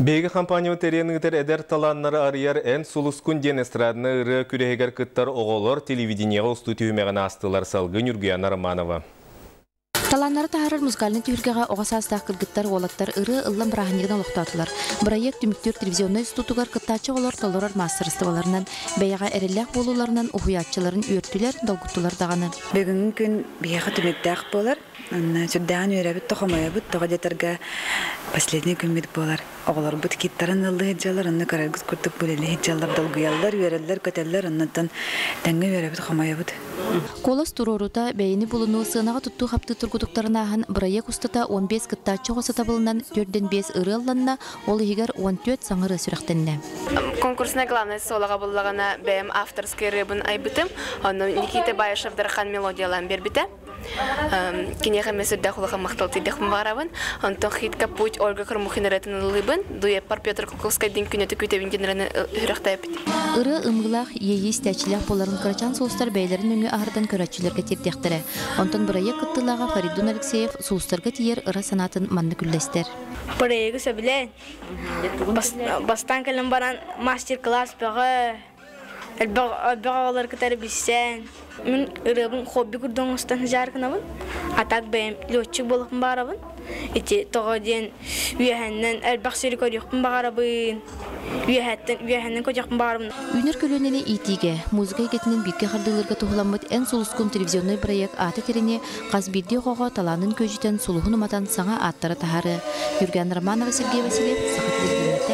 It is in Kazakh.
Беги компания теренигдер эдер таланнары арыяр эн сулускун ден эстрадны ыры күрегер кыттар оголор телевидениега усту түймеген астылар салгы Нюргияна Романова. Таланнары тахарыр музыкальный тюргега оғасастақ кыргыттар олаттар ыры ыллам браханигдан олықтатылар. Проект түміктер телевизионный институтугар кыттачы олар толорар мастерстволарынан, бәяға әрелләк болуларынан ухуятчыларын үйіртілер, долгуттылар дағаны. Бүгінгі күн бияға түміктәқ болар. Сүрдәғын үйрәбіт тоқамайабыт, тоға детарға последний күн бет болар. Оғылар бұт киттарын ылы хеджалар, анны караргыз күртік бөлелі хеджалар, долгуялар, үйерелер, көтелер, аннаттан тәңгі үйрәбіт тоқамайабыт. Колас турорута бәйіні бұлыну сынаға тұтту қапты тұргудықтарын ағын проект ұстата 15 кыттачы ғосата бұлынан 4-5 ыры алланна, ол егер 14 саңыры сүрәқтенне. Конкурсная главная солаға бұллағана бәйім авторский рыбын айбытым, оны Никита Баешевдархан мелодиялан бербіті. Кинеха месудда хулаха мақталты дехм барабын. Антон хитка путь Ольга Кормухинеретин лыбын. Дуе пар Петр Куковская день күнеті күтебін генераны хүріқтайып. Ыры ымғылақ ейі стәчілях боларын қырачан соғыстар бәйлерін өңі ағырдан көрәтшілерге тердектірі. Антон Бұрайы қыттылаға Фаридун Алексеев соғыстарға тиер ыры санатын манны күлдестер. Бұрайығы сөбілен. Бастан кәлім баран мастер-класс бағы. Әлбәғалар кітәрі білсен. Мен ырыбын хобби күрдің ұстан жарқынабын. Атақ бәйім летчик болықпын бағарабын. Эти тоға ден үйәхәннен әлбәқ сөрі көріқпін бағарабын. Үйәхәннен көтіқпін бағарабын. Үнер көлөнені итиге, музыка егетінен бітке қардылырға тұғыламыд ән сұлыскун телевизионный проект аты теріне қазбирде қоға таланын көжітен сұлығын ұматан саңа аттары тахары. Юрген Романова, Сергей Васильев, Сақат Белгенетті,